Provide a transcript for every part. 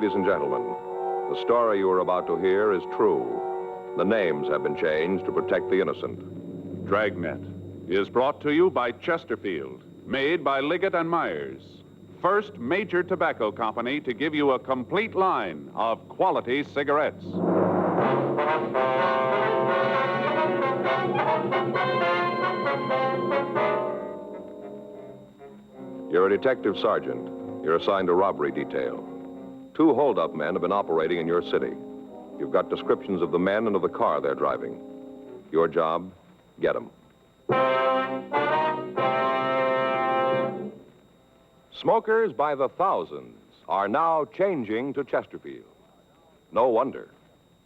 ladies and gentlemen, the story you are about to hear is true. The names have been changed to protect the innocent. Dragnet is brought to you by Chesterfield, made by Liggett and Myers. First major tobacco company to give you a complete line of quality cigarettes. You're a detective sergeant. You're assigned a robbery detail. 2 hold-up men have been operating in your city. You've got descriptions of the men and of the car they're driving. Your job, get them. Smokers by the thousands are now changing to Chesterfield. No wonder.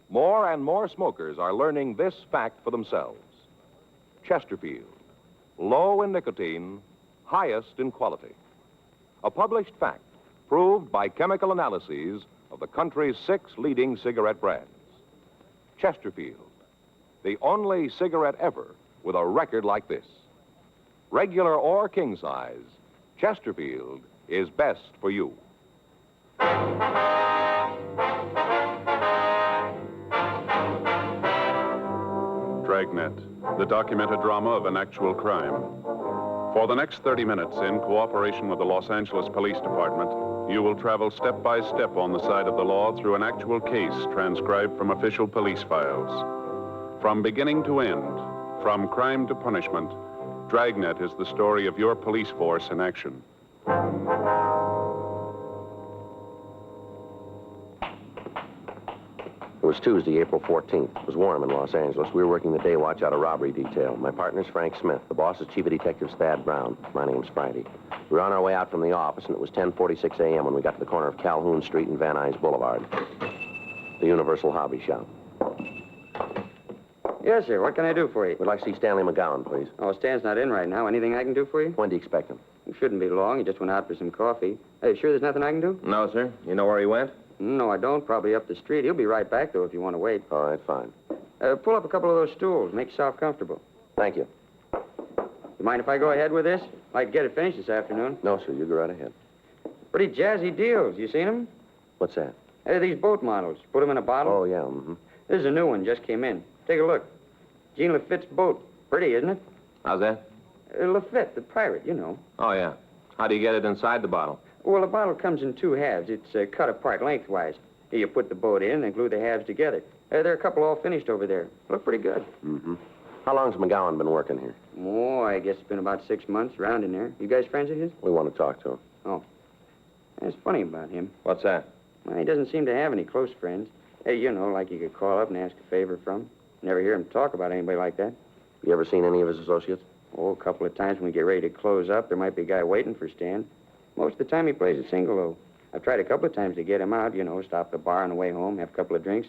More and more smokers are learning this fact for themselves. Chesterfield, low in nicotine, highest in quality. A published fact proved by chemical analyses of the country's 6 leading cigarette brands. Chesterfield, the only cigarette ever with a record like this. Regular or king size, Chesterfield is best for you. Dragnet, the documented drama of an actual crime. For the next 30 minutes, in cooperation with the Los Angeles Police Department, you will travel step by step on the side of the law through an actual case transcribed from official police files. From beginning to end, from crime to punishment, Dragnet is the story of your police force in action. It was Tuesday, April 14th. It was warm in Los Angeles. We were working the day watch out of robbery detail. My partner's Frank Smith. The boss is Chief of Detectives Thad Brown. My name's Friday. We were on our way out from the office, and it was 10:46 a.m. when we got to the corner of Calhoun Street and Van Nuys Boulevard. The Universal Hobby Shop. Yes, sir. What can I do for you? We'd like to see Stanley McGowan, please. Oh, Stan's not in right now. Anything I can do for you? When do you expect him? It shouldn't be long. He just went out for some coffee. Hey, sure there's nothing I can do? No, sir. You know where he went? No, I don't. Probably up the street. He'll be right back, though, if you want to wait. All right, fine. Pull up a couple of those stools. Make yourself comfortable. Thank you. You mind if I go ahead with this? I'd like to get it finished this afternoon. No, sir. You go right ahead. Pretty jazzy deals. You seen them? What's that? These boat models. Put them in a bottle. Oh, yeah. Mm-hmm. This is a new one. Just came in. Take a look. Jean Lafitte's boat. Pretty, isn't it? How's that? Lafitte, the pirate, you know. Oh, yeah. How do you get it inside the bottle? Well, the bottle comes in 2 halves. It's cut apart lengthwise. Here, you put the boat in and glue the halves together. There are a couple all finished over there. Look pretty good. Mm-hmm. How long's McGowan been working here? Oh, I guess it's been about 6 months, around in there. You guys friends of his? We want to talk to him. Oh. That's funny about him. What's that? Well, he doesn't seem to have any close friends. Hey, you know, like you could call up and ask a favor from. Never hear him talk about anybody like that. You ever seen any of his associates? Oh, a couple of times when we get ready to close up, there might be a guy waiting for Stan. Most of the time he plays a single, though. I've tried a couple of times to get him out, you know, stop at the bar on the way home, have a couple of drinks.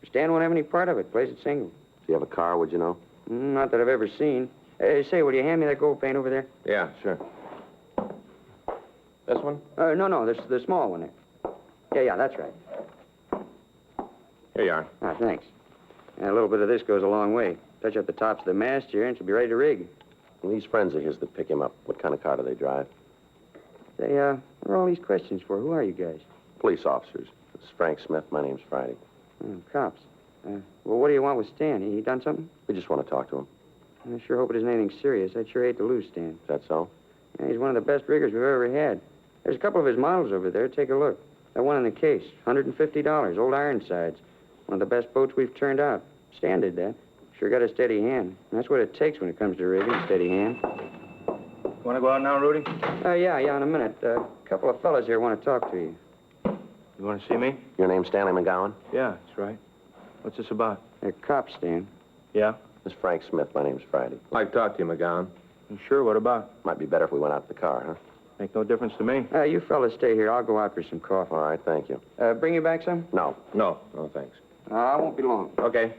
Stan won't have any part of it, plays it single. Does he have a car, would you know? Not that I've ever seen. Say, will you hand me that gold paint over there? Yeah, sure. This one? No, the small one there. Yeah, that's right. Here you are. Ah, thanks. A little bit of this goes a long way. Touch up the tops of the mast here, and she'll be ready to rig. Well, these friends of his that pick him up, what kind of car do they drive? Say, what are all these questions for? Who are you guys? Police officers. This is Frank Smith. My name's Friday. Cops. Well, what do you want with Stan? He done something? We just want to talk to him. I sure hope it isn't anything serious. I'd sure hate to lose Stan. Is that so? Yeah, he's one of the best riggers we've ever had. There's a couple of his models over there. Take a look. That one in the case, $150, old Ironsides. One of the best boats we've turned out. Stan did that. Sure got a steady hand. And that's what it takes when it comes to rigging, a steady hand. Want to go out now, Rudy? Yeah, in a minute. A couple of fellas here want to talk to you. You want to see me? Your name's Stanley McGowan? Yeah, that's right. What's this about? They're cops, Stan. Yeah? This is Frank Smith. My name's Friday. I'd like to talk to you, McGowan. You sure? What about? Might be better if we went out to the car, huh? Make no difference to me. You fellas stay here. I'll go out for some coffee. All right, thank you. Bring you back some? No. No, thanks. I won't be long. Okay.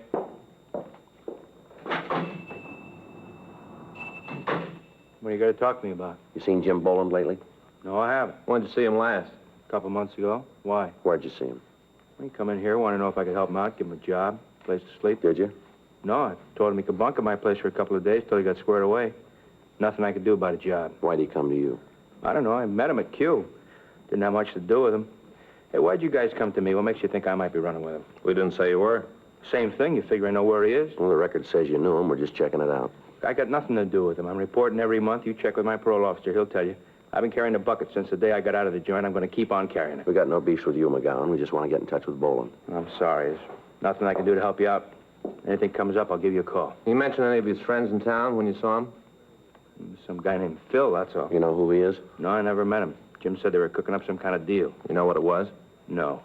What are you going to talk to me about? You seen Jim Boland lately? No, I haven't. When'd you see him last? A couple months ago. Why? Where'd you see him? He come in here, wanted to know if I could help him out, give him a job, place to sleep. Did you? No, I told him he could bunk at my place for a couple of days till he got squared away. Nothing I could do about a job. Why'd he come to you? I don't know. I met him at Q. Didn't have much to do with him. Hey, why'd you guys come to me? What makes you think I might be running with him? We didn't say you were. Same thing. You figure I know where he is? Well, the record says you knew him. We're just checking it out. I got nothing to do with him. I'm reporting every month. You check with my parole officer. He'll tell you. I've been carrying the bucket since the day I got out of the joint. I'm going to keep on carrying it. We got no beef with you, McGowan. We just want to get in touch with Boland. I'm sorry. There's nothing I can do to help you out. Anything comes up, I'll give you a call. You mention any of his friends in town when you saw him? Some guy named Phil, that's all. You know who he is? No, I never met him. Jim said they were cooking up some kind of deal. You know what it was? No.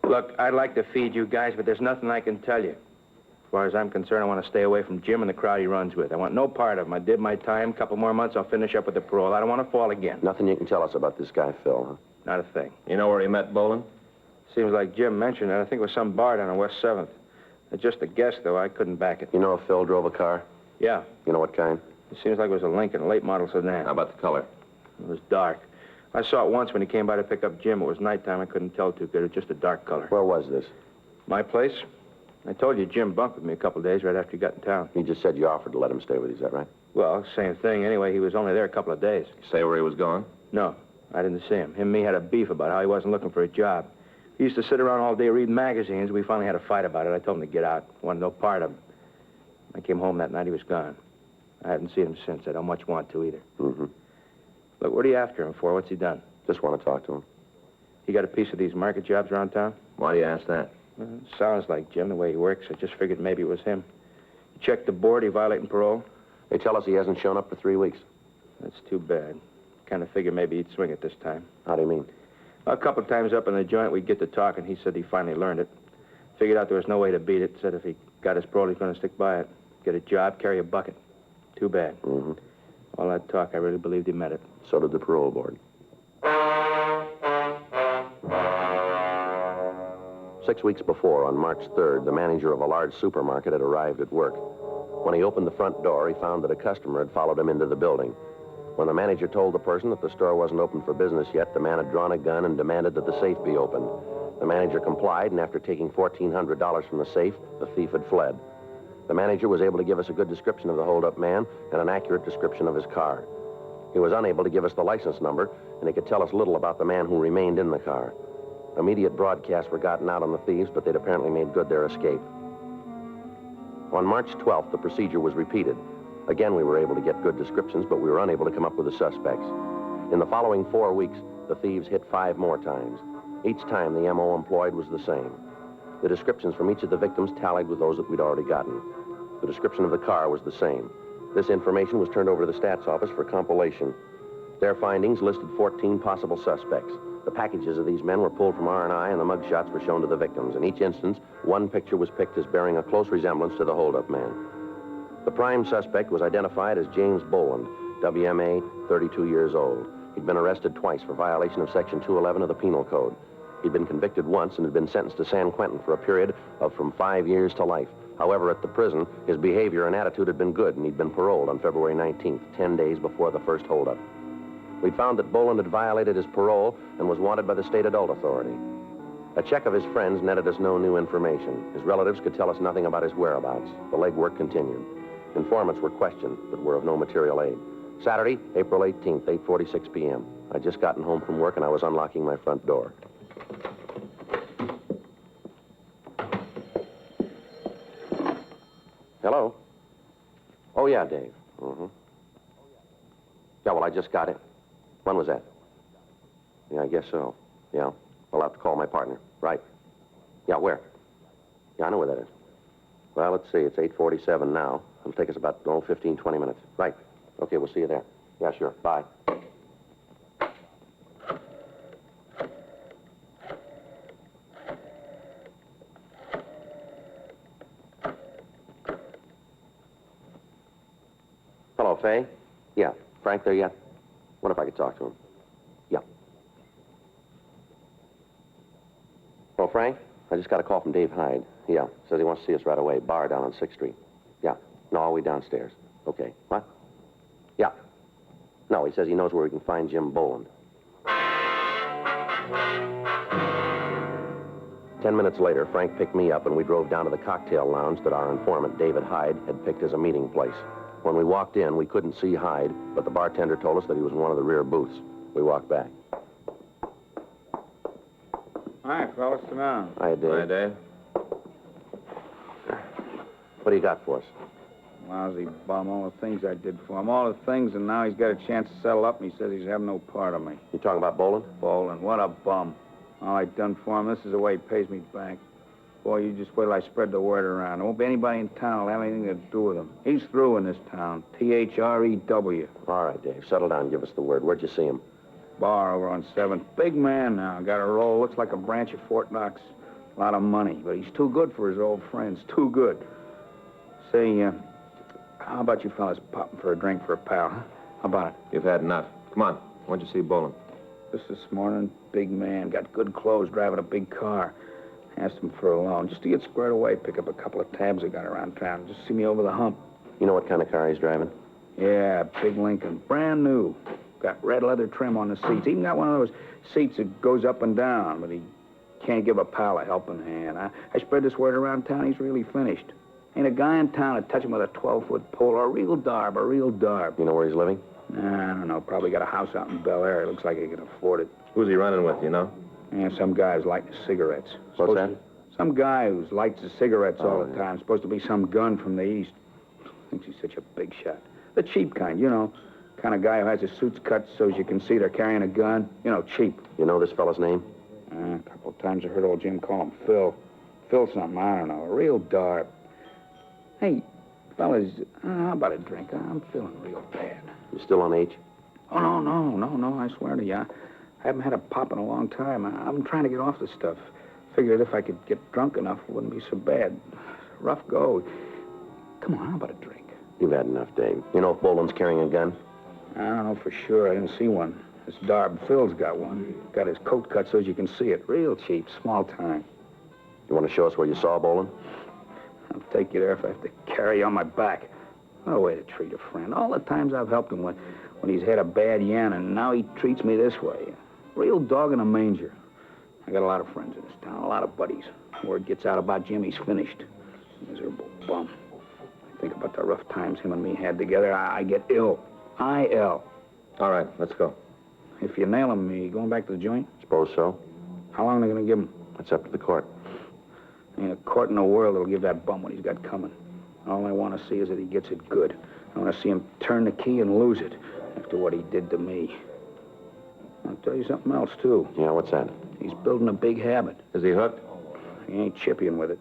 Look, I'd like to feed you guys, but there's nothing I can tell you. As far as I'm concerned, I want to stay away from Jim and the crowd he runs with. I want no part of him. I did my time. Couple more months, I'll finish up with the parole. I don't want to fall again. Nothing you can tell us about this guy, Phil, huh? Not a thing. You know where he met Boland? Seems like Jim mentioned it. I think it was some bar down on West 7th. It's just a guess, though. I couldn't back it. You know if Phil drove a car? Yeah. You know what kind? It seems like it was a Lincoln, a late model sedan. How about the color? It was dark. I saw it once when he came by to pick up Jim. It was nighttime. I couldn't tell too good. It was just a dark color. Where was this? My place? I told you Jim bunked with me a couple of days right after he got in town. He just said you offered to let him stay with you, is that right? Well, same thing. Anyway, he was only there a couple of days. Say where he was going? No, I didn't see him. Him and me had a beef about how he wasn't looking for a job. He used to sit around all day reading magazines. We finally had a fight about it. I told him to get out. Wanted no part of him. I came home that night. He was gone. I haven't seen him since. I don't much want to either. Mm-hmm. Look, what are you after him for? What's he done? Just want to talk to him. He got a piece of these market jobs around town? Why do you ask that? Well, it sounds like Jim, the way he works. I just figured maybe it was him. He checked the board. He violating parole? They tell us he hasn't shown up for 3 weeks. That's too bad. Kind of figured maybe he'd swing it this time. How do you mean? A couple of times up in the joint, we'd get to talking. He said he finally learned it. Figured out there was no way to beat it. Said if he got his parole, he's going to stick by it. Get a job, carry a bucket. Too bad. Mm-hmm. All that talk, I really believed he meant it. So did the parole board. 6 weeks before, on March 3rd, the manager of a large supermarket had arrived at work. When he opened the front door, he found that a customer had followed him into the building. When the manager told the person that the store wasn't open for business yet, the man had drawn a gun and demanded that the safe be opened. The manager complied, and after taking $1,400 from the safe, the thief had fled. The manager was able to give us a good description of the hold-up man and an accurate description of his car. He was unable to give us the license number, and he could tell us little about the man who remained in the car. Immediate broadcasts were gotten out on the thieves, but they'd apparently made good their escape. On March 12th, the procedure was repeated. Again, we were able to get good descriptions, but we were unable to come up with the suspects. In the following 4 weeks, the thieves hit 5 more times. Each time, the M.O. employed was the same. The descriptions from each of the victims tallied with those that we'd already gotten. The description of the car was the same. This information was turned over to the stats office for compilation. Their findings listed 14 possible suspects. The packages of these men were pulled from R&I, and the mug shots were shown to the victims. In each instance, one picture was picked as bearing a close resemblance to the hold-up man. The prime suspect was identified as James Boland, WMA, 32 years old. He'd been arrested twice for violation of Section 211 of the Penal Code. He'd been convicted once and had been sentenced to San Quentin for a period of from 5 years to life. However, at the prison, his behavior and attitude had been good, and he'd been paroled on February 19th, 10 days before the first holdup. We'd found that Boland had violated his parole and was wanted by the state adult authority. A check of his friends netted us no new information. His relatives could tell us nothing about his whereabouts. The legwork continued. Informants were questioned, but were of no material aid. Saturday, April 18th, 8:46 p.m. I'd just gotten home from work, and I was unlocking my front door. Hello? Oh, yeah, Dave. Mm-hmm. Yeah, well, I just got it. When was that? Yeah, I guess so. Yeah. I'll have to call my partner. Right. Yeah, where? Yeah, I know where that is. Well, let's see. It's 8:47 now. It'll take us about, 15, 20 minutes. Right. Okay, we'll see you there. Yeah, sure. Bye. Hello, Fay? Yeah. Frank there yet? What if I could talk to him? Yeah. Oh, Frank? I just got a call from Dave Hyde. Yeah. Says he wants to see us right away. Bar down on 6th Street. Yeah. No, all the way downstairs. Okay. What? Yeah. No, he says he knows where we can find Jim Boland. 10 minutes later, Frank picked me up, and we drove down to the cocktail lounge that our informant, David Hyde, had picked as a meeting place. When we walked in, we couldn't see Hyde, but the bartender told us that he was in one of the rear booths. We walked back. Hi, fellas. Sit down. Hi, Dave. Hi, Dave. What do you got for us? Lousy bum. All the things I did for him. All the things, and now he's got a chance to settle up, and he says he's having no part of me. You talking about Boland? Bowling. What a bum. All I done for him, this is the way he pays me back. Boy, you just wait till I spread the word around. There won't be anybody in town who'll have anything to do with him. He's through in this town. T-H-R-E-W. All right, Dave. Settle down. Give us the word. Where'd you see him? Bar over on 7th. Big man now. Got a roll. Looks like a branch of Fort Knox. A lot of money, but he's too good for his old friends. Too good. Say, how about you fellas popping for a drink for a pal, huh? How about it? You've had enough. Come on. Why'd you see Boland? Just this morning, big man. Got good clothes, driving a big car. Asked him for a loan, just to get squared away, pick up a couple of tabs I got around town. Just see me over the hump. You know what kind of car he's driving? Yeah, big Lincoln. Brand new. Got red leather trim on the seats. Even got one of those seats that goes up and down, but he can't give a pal a helping hand. I spread this word around town, he's really finished. Ain't a guy in town that'd touch him with a 12-foot pole, or a real darb, a real darb. You know where he's living? Nah, I don't know. Probably got a house out in Bel Air. It looks like he can afford it. Who's he running with, you know? Yeah, some guy who's lighting cigarettes. What's that? Some guy who lights his cigarettes all the time. Supposed to be some gun from the East. Thinks he's such a big shot. The cheap kind, you know. Kind of guy who has his suits cut so as you can see they're carrying a gun. You know, cheap. You know this fella's name? A couple of times I heard old Jim call him Phil. Phil something, I don't know. A real darb. Hey, fellas, how about a drink? I'm feeling real bad. You still on H? Oh, no, I swear to you. I haven't had a pop in a long time. I'm trying to get off this stuff. Figured if I could get drunk enough, it wouldn't be so bad. Rough go. Come on, how about a drink? You've had enough, Dave. You know if Boland's carrying a gun? I don't know for sure. I didn't see one. This darb Phil's got one. Got his coat cut so as you can see it. Real cheap, small time. You want to show us where you saw Boland? I'll take you there if I have to carry you on my back. What a way to treat a friend. All the times I've helped him when he's had a bad yen, and now he treats me this way. Real dog in a manger. I got a lot of friends in this town, a lot of buddies. Word gets out about Jim, he's finished. Miserable bum. I think about the rough times him and me had together. I get ill. I-L. All right, let's go. If you nail him, you going back to the joint? Suppose so. How long are they going to give him? It's up to the court. Ain't a court in the world that'll give that bum what he's got coming. All I want to see is that he gets it good. I want to see him turn the key and lose it after what he did to me. I'll tell you something else, too. Yeah, what's that? He's building a big habit. Is he hooked? He ain't chipping with it.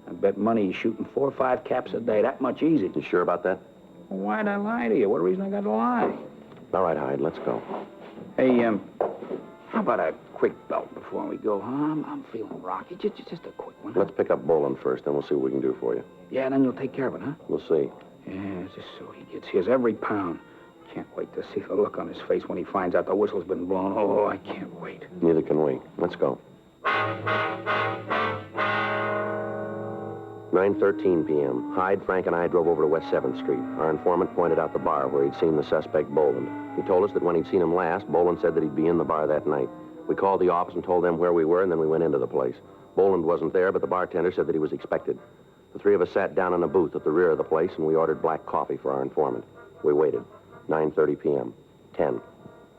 I bet money he's shooting 4 or 5 caps a day. That much easy. You sure about that? Well, why'd I lie to you? What reason I got to lie? All right, Hyde, let's go. Hey, how about a quick belt before we go, huh? I'm feeling rocky. Just a quick one. Huh? Let's pick up Boland first, then we'll see what we can do for you. Yeah, then you'll take care of it, huh? We'll see. Yeah, just so he gets his every pound. Can't wait to see the look on his face when he finds out the whistle's been blown. Oh, I can't wait. Neither can we. Let's go. 9:13 p.m. Hyde, Frank, and I drove over to West 7th Street. Our informant pointed out the bar where he'd seen the suspect, Boland. He told us that when he'd seen him last, Boland said that he'd be in the bar that night. We called the office and told them where we were, and then we went into the place. Boland wasn't there, but the bartender said that he was expected. The three of us sat down in a booth at the rear of the place, and we ordered black coffee for our informant. We waited. 9:30 p.m. 10.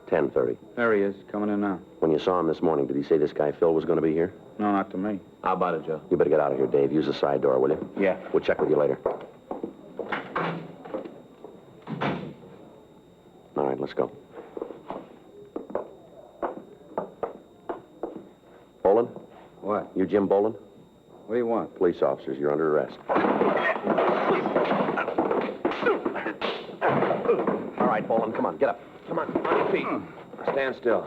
10:30. There he is, coming in now. When you saw him this morning, did he say this guy Phil was going to be here? No, not to me. How about it, Joe? You better get out of here, Dave. Use the side door, will you? Yeah. We'll check with you later. All right, let's go. Boland? What? You Jim Boland? What do you want? Police officers, you're under arrest. All right, Boland, come on, get up. Come on your feet. Stand still.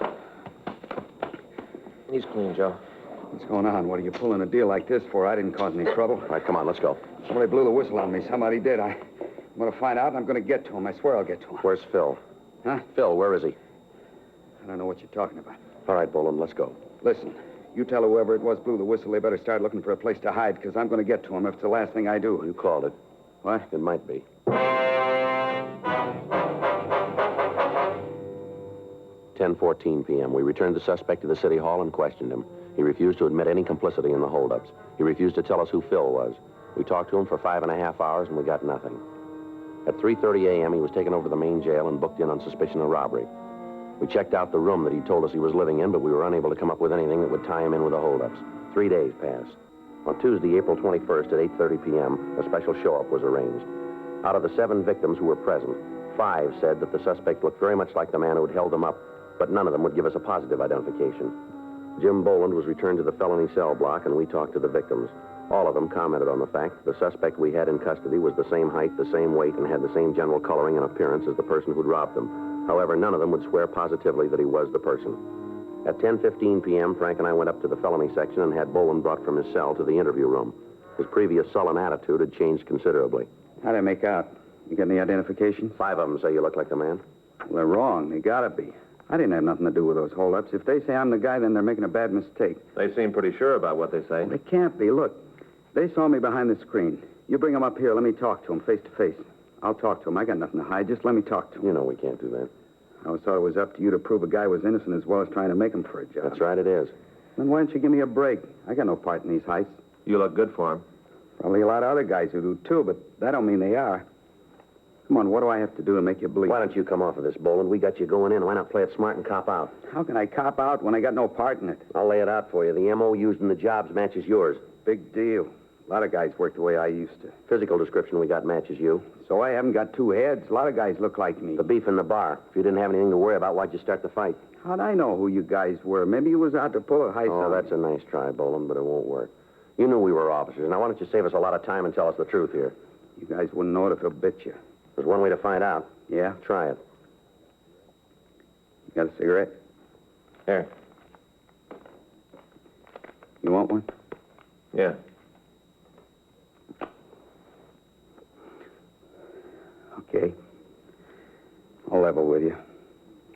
He's clean, Joe. What's going on? What are you pulling a deal like this for? I didn't cause any trouble. All right, come on, let's go. Somebody blew the whistle on me. Somebody did. I'm going to find out, and I'm going to get to him. I swear I'll get to him. Where's Phil? Huh? Phil, where is he? I don't know what you're talking about. All right, Boland, let's go. Listen, you tell whoever it was blew the whistle, they better start looking for a place to hide, because I'm going to get to him if it's the last thing I do. You called it. What? It might be. 10:14 p.m. We returned the suspect to the city hall and questioned him. He refused to admit any complicity in the holdups. He refused to tell us who Phil was. We talked to him for 5.5 hours, and we got nothing. At 3:30 a.m., he was taken over to the main jail and booked in on suspicion of robbery. We checked out the room that he told us he was living in, but we were unable to come up with anything that would tie him in with the holdups. 3 days passed. On Tuesday, April 21st at 8:30 p.m., a special show-up was arranged. Out of the 7 victims who were present, 5 said that the suspect looked very much like the man who had held them up, but none of them would give us a positive identification. Jim Boland was returned to the felony cell block, and we talked to the victims. All of them commented on the fact that the suspect we had in custody was the same height, the same weight, and had the same general coloring and appearance as the person who'd robbed them. However, none of them would swear positively that he was the person. At 10:15 p.m., Frank and I went up to the felony section and had Boland brought from his cell to the interview room. His previous sullen attitude had changed considerably. How'd I make out? You got any identification? 5 of them say you look like the man. Well, they're wrong. They gotta be. I didn't have nothing to do with those holdups. If they say I'm the guy, then they're making a bad mistake. They seem pretty sure about what they say. They can't be. Look, they saw me behind the screen. You bring them up here. Let me talk to them face to face. I'll talk to them. I got nothing to hide. Just let me talk to them. You know we can't do that. I always thought it was up to you to prove a guy was innocent as well as trying to make him for a job. That's right, it is. Then why don't you give me a break? I got no part in these heists. You look good for him. Probably a lot of other guys who do, too, but that don't mean they are. Come on, what do I have to do to make you believe? Why don't you come off of this, Boland? We got you going in. Why not play it smart and cop out? How can I cop out when I got no part in it? I'll lay it out for you. The M.O. used in the jobs matches yours. Big deal. A lot of guys work the way I used to. Physical description we got matches you. So I haven't got 2 heads. A lot of guys look like me. The beef in the bar. If you didn't have anything to worry about, why'd you start the fight? How'd I know who you guys were? Maybe you was out to pull a heist Oh, on me. that's a nice try, Boland, but it won't work. You knew we were officers. Now, why don't you save us a lot of time and tell us the truth here? You guys wouldn't know it if it bit you. There's one way to find out. Yeah? Try it. You got a cigarette? Here. You want one? Yeah. Okay. I'll level with you.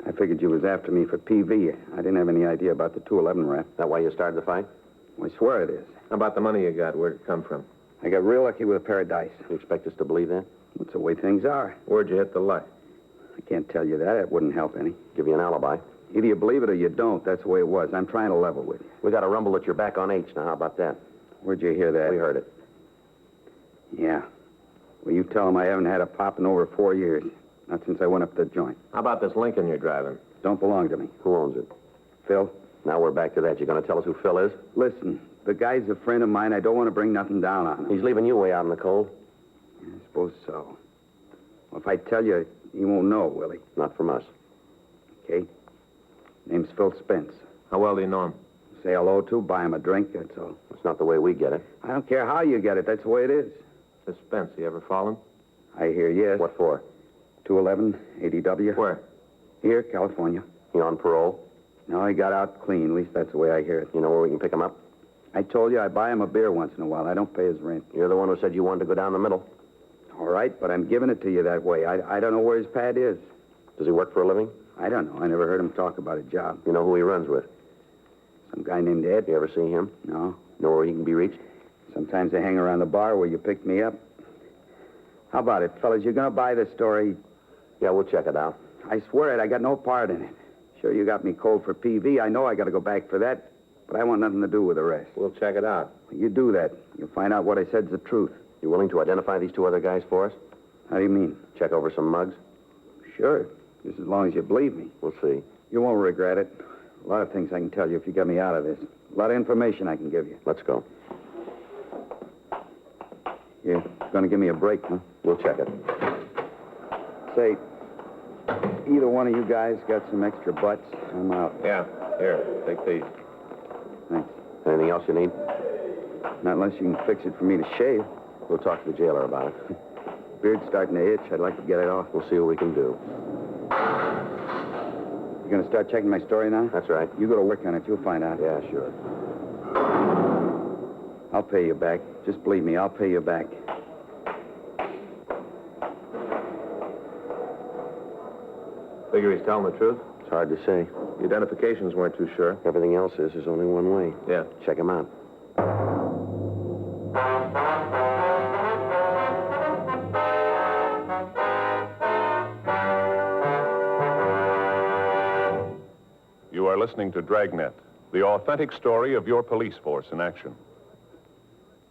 I figured you was after me for PV. I didn't have any idea about the 211 rap. That why you started the fight? I swear it is. How about the money you got? Where'd it come from? I got real lucky with a pair of dice. You expect us to believe that? That's the way things are. Where'd you hit the luck? I can't tell you that. It wouldn't help any. Give you an alibi. Either you believe it or you don't. That's the way it was. I'm trying to level with you. We got a rumble that you're back on H. Now, how about that? Where'd you hear that? We heard it. Yeah. Well, you tell them I haven't had a pop in over 4 years. Not since I went up the joint. How about this Lincoln you're driving? Don't belong to me. Who owns it? Phil? Now we're back to that. You going to tell us who Phil is? Listen, the guy's a friend of mine. I don't want to bring nothing down on him. He's leaving you way out in the cold. I suppose so. Well, if I tell you, he won't know, will he? Not from us. Okay? Name's Phil Spence. How well do you know him? Say hello to, buy him a drink, that's all. It's not the way we get it. I don't care how you get it. That's the way it is. This Spence, you ever fallen? I hear yes. What for? 211, ADW. Where? Here, California. He on parole? No, he got out clean. At least that's the way I hear it. You know where we can pick him up? I told you I buy him a beer once in a while. I don't pay his rent. You're the one who said you wanted to go down the middle. All right, but I'm giving it to you that way. I don't know where his pad is. Does he work for a living? I don't know. I never heard him talk about a job. You know who he runs with? Some guy named Ed. You ever see him? No. Know where he can be reached? Sometimes they hang around the bar where you picked me up. How about it, fellas? You're going to buy this story? Yeah, we'll check it out. I swear it. I got no part in it. Sure, you got me cold for PV. I know I got to go back for that, but I want nothing to do with the rest. We'll check it out. You do that. You'll find out what I said's the truth. You willing to identify these 2 other guys for us? How do you mean? Check over some mugs? Sure. Just as long as you believe me. We'll see. You won't regret it. A lot of things I can tell you if you get me out of this. A lot of information I can give you. Let's go. You're going to give me a break, huh? We'll check it. Say, either one of you guys got some extra butts? I'm out. Yeah. Here, take these. Thanks. Anything else you need? Not unless you can fix it for me to shave. We'll talk to the jailer about it. Beard's starting to itch. I'd like to get it off. We'll see what we can do. You going to start checking my story now? That's right. You go to work on it. You'll find out. Yeah, sure. I'll pay you back. Just believe me, I'll pay you back. Figure he's telling the truth? It's hard to say. The identifications weren't too sure. Everything else is. There's only one way. Yeah. Check him out. You are listening to Dragnet, the authentic story of your police force in action.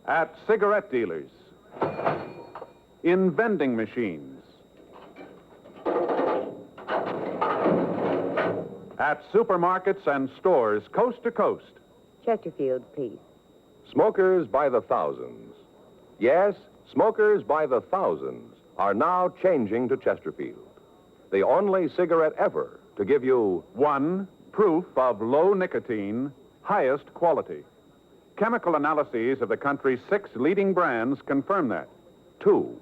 At cigarette dealers, in vending machines, At supermarkets and stores coast to coast. Chesterfield, please. Smokers by the thousands. Yes, smokers by the thousands are now changing to Chesterfield. The only cigarette ever to give you 1, proof of low nicotine, highest quality. Chemical analyses of the country's 6 leading brands confirm that. 2,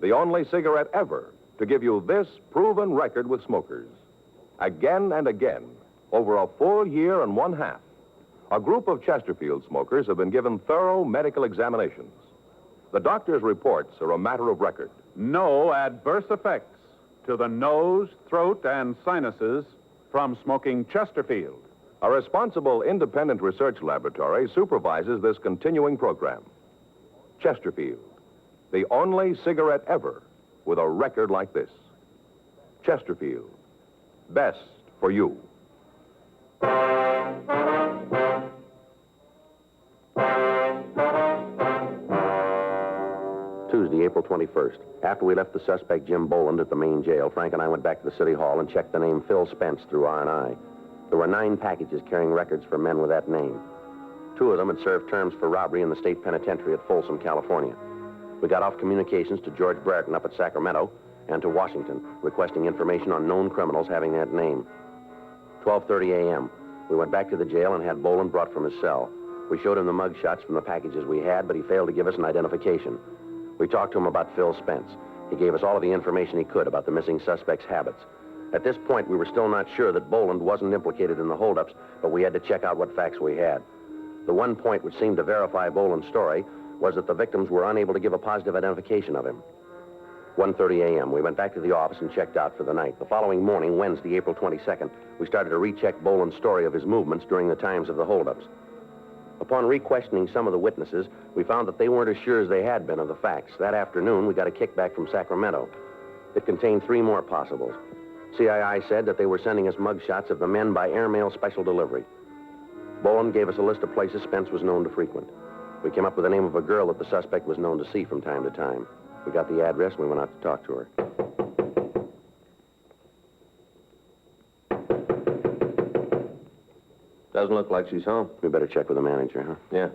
the only cigarette ever to give you this proven record with smokers. Again and again, over a full year and 1/2, a group of Chesterfield smokers have been given thorough medical examinations. The doctor's reports are a matter of record. No adverse effects to the nose, throat, and sinuses from smoking Chesterfield. A responsible independent research laboratory supervises this continuing program. Chesterfield, the only cigarette ever with a record like this. Chesterfield, best for you. Tuesday, April 21st. After we left the suspect, Jim Boland, at the main jail, Frank and I went back to the city hall and checked the name Phil Spence through R&I. There were 9 packages carrying records for men with that name. 2 of them had served terms for robbery in the state penitentiary at Folsom, California. We got off communications to George Brereton up at Sacramento and to Washington, requesting information on known criminals having that name. 12:30 a.m. We went back to the jail and had Boland brought from his cell. We showed him the mug shots from the packages we had, but he failed to give us an identification. We talked to him about Phil Spence. He gave us all of the information he could about the missing suspect's habits. At this point, we were still not sure that Boland wasn't implicated in the holdups, but we had to check out what facts we had. The one point which seemed to verify Boland's story was that the victims were unable to give a positive identification of him. 1:30 a.m. We went back to the office and checked out for the night. The following morning, Wednesday, April 22nd, we started to recheck Boland's story of his movements during the times of the holdups. Upon re-questioning some of the witnesses, we found that they weren't as sure as they had been of the facts. That afternoon, we got a kickback from Sacramento. It contained 3 more possibles. CII said that they were sending us mugshots of the men by airmail special delivery. Boland gave us a list of places Spence was known to frequent. We came up with the name of a girl that the suspect was known to see from time to time. We got the address and we went out to talk to her. Doesn't look like she's home. We better check with the manager, huh? Yeah.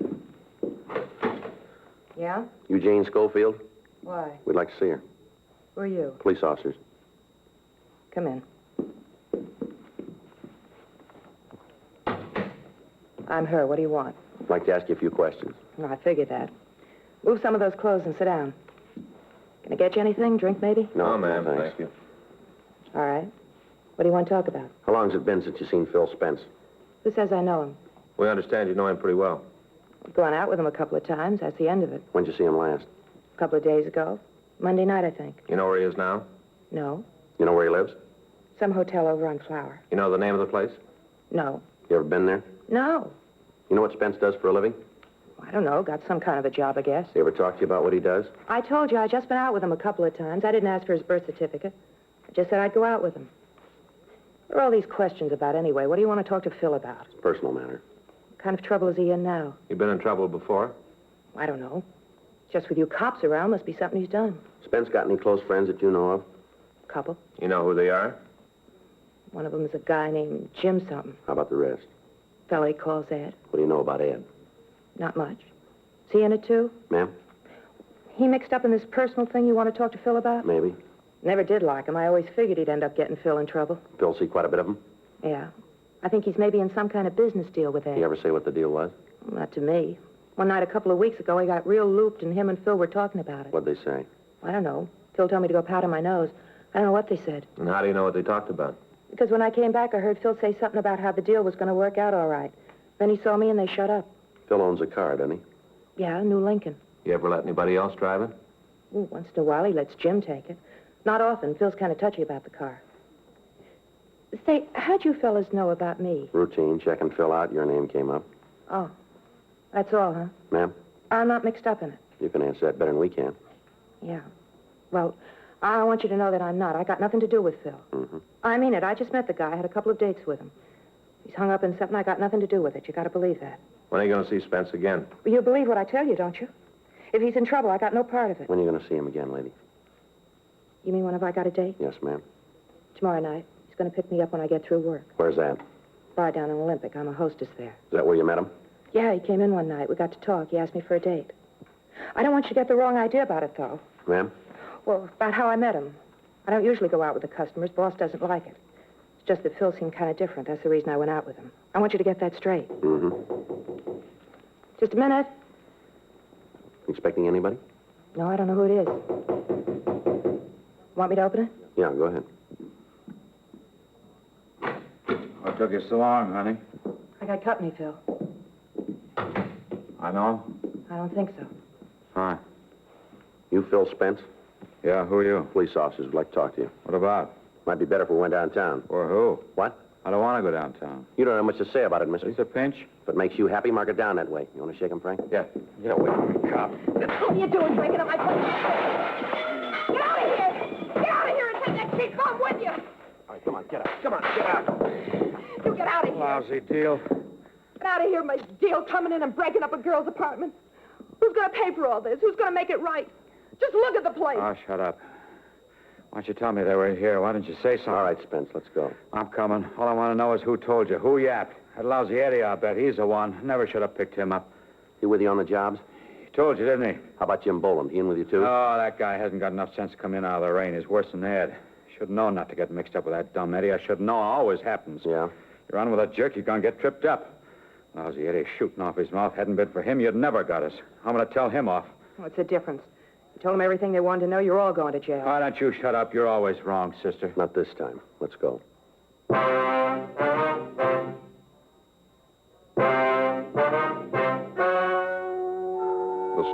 Yeah? You Jane Schofield? Why? We'd like to see her. Who are you? Police officers. Come in. I'm her. What do you want? I'd like to ask you a few questions. Oh, I figured that. Move some of those clothes and sit down. Can I get you anything? Drink, maybe? No, ma'am, thanks. thank you. All right. What do you want to talk about? How long's it been since you've seen Phil Spence? Who says I know him? We understand you know him pretty well. I've gone out with him a couple of times. That's the end of it. When'd you see him last? A couple of days ago. Monday night, I think. You know where he is now? No. You know where he lives? Some hotel over on Flower. You know the name of the place? No. You ever been there? No. You know what Spence does for a living? I don't know. Got some kind of a job, I guess. He ever talk to you about what he does? I told you I just been out with him a couple of times. I didn't ask for his birth certificate. I just said I'd go out with him. What are all these questions about anyway? What do you want to talk to Phil about? It's a personal matter. What kind of trouble is he in now? You been in trouble before? I don't know. Just with you cops around, must be something he's done. Spence got any close friends that you know of? Couple. You know who they are? One of them is a guy named Jim something. How about the rest? Fellow he calls Ed. What do you know about Ed? Not much. Is he in it, too? Ma'am? He mixed up in this personal thing you want to talk to Phil about? Maybe. Never did like him. I always figured he'd end up getting Phil in trouble. Phil see quite a bit of him? Yeah. I think he's maybe in some kind of business deal with Ed. You ever say what the deal was? Not to me. One night a couple of weeks ago, he got real looped, and him and Phil were talking about it. What'd they say? I don't know. Phil told me to go powder my nose. I don't know what they said. And how do you know what they talked about? Because when I came back, I heard Phil say something about how the deal was going to work out all right. Then he saw me, and they shut up. Phil owns a car, doesn't he? Yeah, a new Lincoln. You ever let anybody else drive it? Ooh, once in a while, he lets Jim take it. Not often. Phil's kind of touchy about the car. Say, how'd you fellas know about me? Routine. Checking Phil out. Your name came up. Oh, that's all, huh? Ma'am? I'm not mixed up in it. You can answer that better than we can. Yeah. Well, I want you to know that I'm not. I got nothing to do with Phil. Mm-hmm. I mean it. I just met the guy. I had a couple of dates with him. He's hung up in something. I got nothing to do with it. You got to believe that. When are you going to see Spence again? Well, you believe what I tell you, don't you? If he's in trouble, I got no part of it. When are you going to see him again, lady? You mean when have I got a date? Yes, ma'am. Tomorrow night. He's going to pick me up when I get through work. Where's that? Bar down in Olympic. I'm a hostess there. Is that where you met him? Yeah, he came in one night. We got to talk. He asked me for a date. I don't want you to get the wrong idea about it, though. Ma'am? Well, about how I met him. I don't usually go out with the customers. Boss doesn't like it. It's just that Phil seemed kind of different. That's the reason I went out with him. I want you to get that straight. Mm-hmm. Just a minute. Expecting anybody? No, I don't know who it is. Want me to open it? Yeah, go ahead. What took you so long, honey? I got company, Phil. I know. I don't think so. Hi. You Phil Spence? Yeah, who are you? Police officers would like to talk to you. What about? Might be better if we went downtown. For who? What? I don't want to go downtown. You don't have much to say about it, mister. It's a pinch? If it makes you happy, mark it down that way. You want to shake him, Frank? Yeah. Get away from me, cop. What are you doing breaking up my place? Get out of here! Get out of here and take that cheap bum with you! All right, come on, get out. Come on, get out. You get out of here. Lousy deal. Get out of here, my deal, coming in and breaking up a girl's apartment. Who's going to pay for all this? Who's going to make it right? Just look at the place. Oh, shut up. Why don't you tell me they were here? Why didn't you say something? All right, Spence, let's go. I'm coming. All I want to know is who told you. Who yapped? That lousy Eddie, I'll bet. He's the one. Never should have picked him up. He with you on the jobs? He told you, didn't he? How about Jim Boland? He in with you, too? Oh, that guy hasn't got enough sense to come in out of the rain. He's worse than Ed. Should have known not to get mixed up with that dumb Eddie. I should have known. It always happens. Yeah? You're on with a jerk, you're going to get tripped up. Lousy Eddie shooting off his mouth. Hadn't been for him, you'd never got us. I'm going to tell him off. What's the difference? You told them everything they wanted to know. You're all going to jail. Why don't you shut up? You're always wrong, sister. Not this time. Let's go. The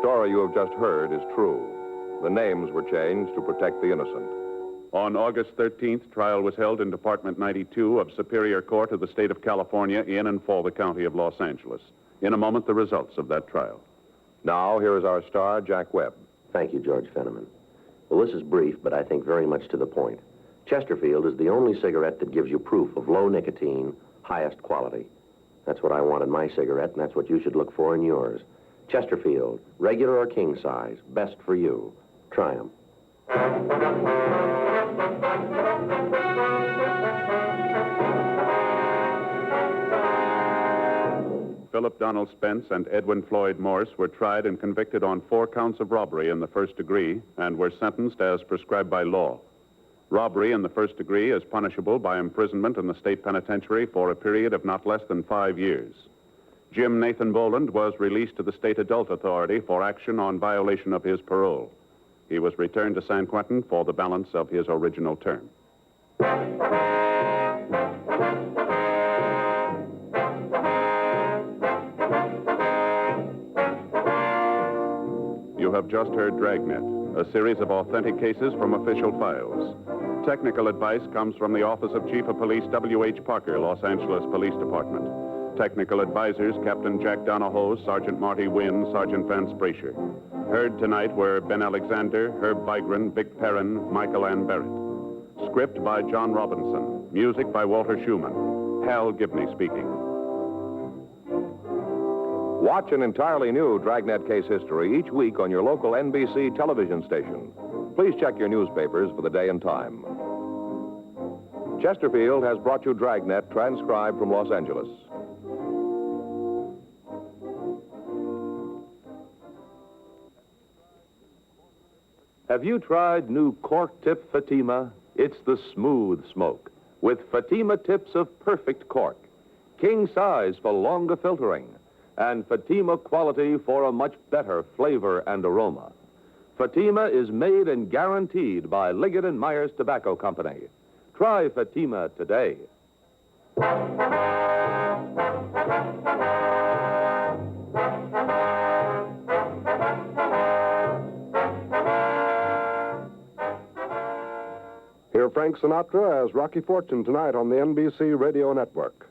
story you have just heard is true. The names were changed to protect the innocent. On August 13th, trial was held in Department 92 of Superior Court of the State of California in and for the County of Los Angeles. In a moment, the results of that trial. Now, here is our star, Jack Webb. Thank you, George Fenneman. Well, this is brief, but I think very much to the point. Chesterfield is the only cigarette that gives you proof of low nicotine, highest quality. That's what I want in my cigarette, and that's what you should look for in yours. Chesterfield, regular or king size, best for you. Try 'em. Philip Donald Spence and Edwin Floyd Morse were tried and convicted on 4 counts of robbery in the first degree and were sentenced as prescribed by law. Robbery in the first degree is punishable by imprisonment in the state penitentiary for a period of not less than 5 years. Jim Nathan Boland was released to the State Adult Authority for action on violation of his parole. He was returned to San Quentin for the balance of his original term. You have just heard Dragnet, a series of authentic cases from official files. Technical advice comes from the Office of Chief of Police W.H. Parker, Los Angeles Police Department. Technical advisors, Captain Jack Donahoe, Sergeant Marty Wynn, Sergeant Vance Brasher. Heard tonight were Ben Alexander, Herb Vigran, Vic Perrin, Michael Ann Barrett. Script by John Robinson. Music by Walter Schumann. Hal Gibney speaking. Watch an entirely new Dragnet case history each week on your local NBC television station. Please check your newspapers for the day and time. Chesterfield has brought you Dragnet, transcribed from Los Angeles. Have you tried new cork tip Fatima? It's the smooth smoke with Fatima tips of perfect cork, king size for longer filtering, and Fatima quality for a much better flavor and aroma. Fatima is made and guaranteed by Liggett & Myers Tobacco Company. Try Fatima today. Hear Frank Sinatra as Rocky Fortune tonight on the NBC Radio Network.